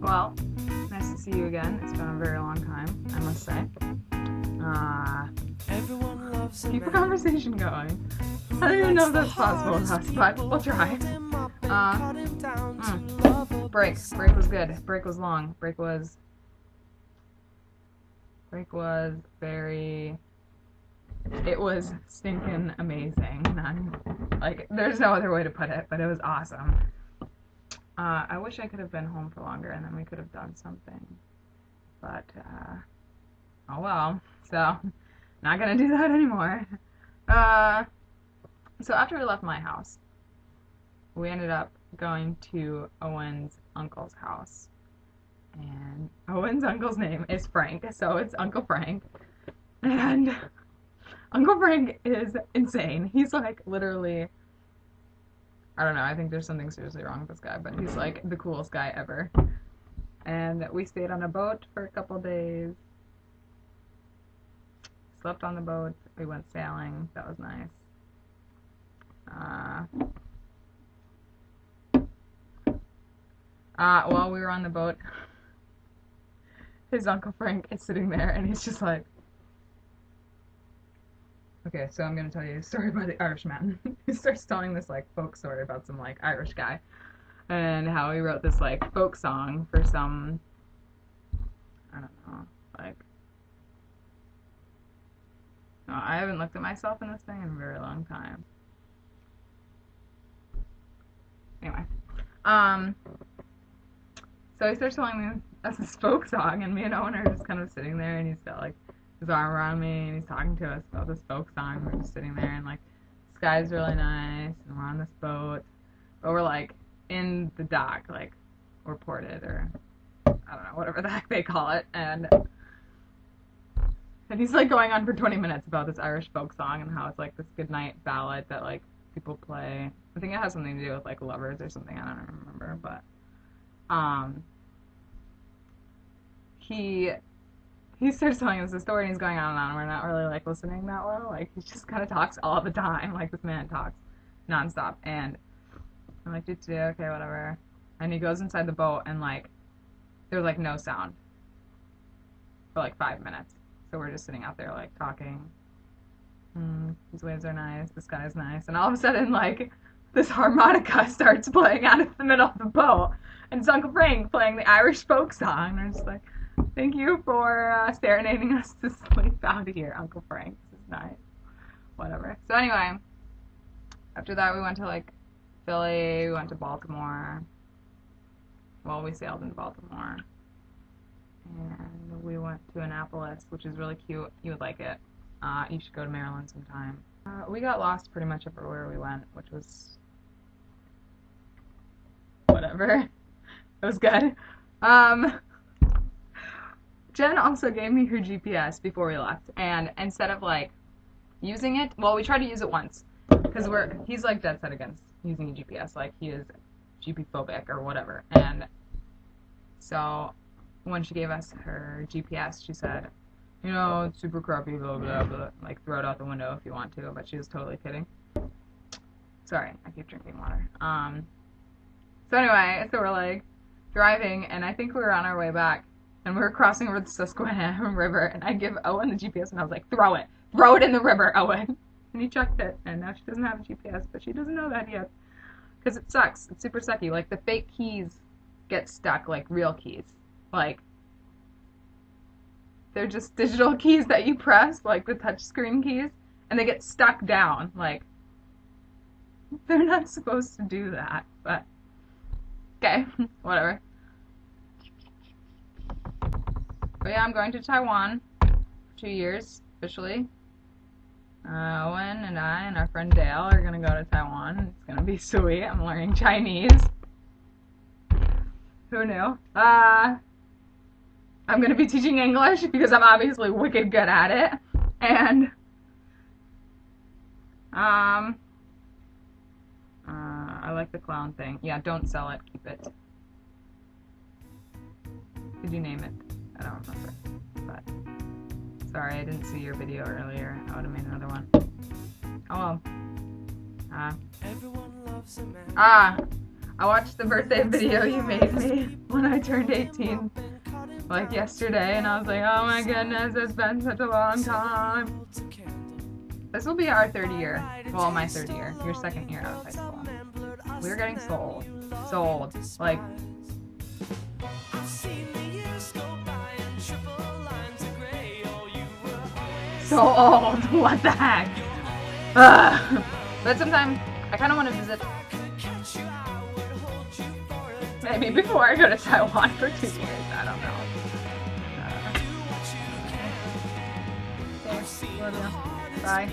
Well, nice to see you again. It's been a very long time, I must say. Keep the conversation going. I don't even know if that's possible with us, but we'll try. Break. Break was good. Break was long. Break was very... It was stinking amazing. There's no other way to put it, but it was awesome. I wish I could have been home for longer and then we could have done something. But, oh well. So, not gonna do that anymore. So after we left my house, we ended up going to Owen's uncle's house. And Owen's uncle's name is Frank, so it's Uncle Frank. And Uncle Frank is insane. He's like literally, I don't know, I think there's something seriously wrong with this guy, but he's like the coolest guy ever. And we stayed on a boat for a couple days. Slept on the boat. We went sailing. That was nice. While we were on the boat, his Uncle Frank is sitting there and he's just like, okay, so I'm gonna tell you a story about the Irishman. He starts telling this like folk story about some like Irish guy and how he wrote this like folk song for some, I don't know, like, no, I haven't looked at myself in this thing in a very long time. Anyway, so he starts telling me that's this folk song, and me and Owen are just kind of sitting there, and he's got like his arm around me, and he's talking to us about this folk song. We're just sitting there, and like the sky's really nice, and we're on this boat, but we're like in the dock, like we're ported, or I don't know, whatever the heck they call it, and he's like going on for 20 minutes about this Irish folk song and how it's like this goodnight ballad that like people play. I think it has something to do with like lovers or something, I don't remember, but he starts telling us the story and he's going on and on and we're not really like listening that well. Like he just kind of talks all the time. Like this man talks nonstop, and I'm like, okay, whatever. And he goes inside the boat and like there's like no sound for like 5 minutes. So we're just sitting out there like talking. These waves are nice, the sky is nice, and all of a sudden like this harmonica starts playing out of the middle of the boat, and it's Uncle Frank playing the Irish folk song, and I'm just like, thank you for serenading us to sleep out here, Uncle Frank. This is nice. Whatever. So anyway, after that we went to like Philly, we went to Baltimore. Well, we sailed in Baltimore. And we went to Annapolis, which is really cute. You would like it. You should go to Maryland sometime. We got lost pretty much everywhere we went, which was whatever. It was good. Jen also gave me her GPS before we left, and instead of like using it, well, we tried to use it once because he's like dead set against using a GPS, like he is GP phobic or whatever, and so when she gave us her GPS, she said, you know, it's super crappy, blah, blah, blah, like, throw it out the window if you want to, but she was totally kidding. Sorry, I keep drinking water. So anyway, so we're, like, driving, and I think we were on our way back, and we were crossing over the Susquehanna River, and I give Owen the GPS, and I was like, throw it in the river, Owen. And he checked it, and now she doesn't have a GPS, but she doesn't know that yet, because it sucks. It's super sucky. Like, the fake keys get stuck like real keys. Like, they're just digital keys that you press, like the touchscreen keys, and they get stuck down. Like, they're not supposed to do that, but okay, whatever. But yeah, I'm going to Taiwan for 2 years, officially. Owen and I and our friend Dale are going to go to Taiwan. It's going to be sweet. I'm learning Chinese. Who knew? I'm going to be teaching English because I'm obviously wicked good at it. And I like the clown thing. Yeah, don't sell it, keep it. Did you name it? I don't remember. But sorry, I didn't see your video earlier. I would have made another one. Oh well. I watched the birthday video you made me when I turned 18, like yesterday, and I was like, oh my goodness, it's been such a long time. This will be our third year. Well, my third year. Your second year out of high school. We're getting sold. Sold. Like, so old. What the heck? Ugh. But sometimes I kind of want to visit. Maybe before I go to Taiwan for 2 years. I don't know. Okay, love you. Bye.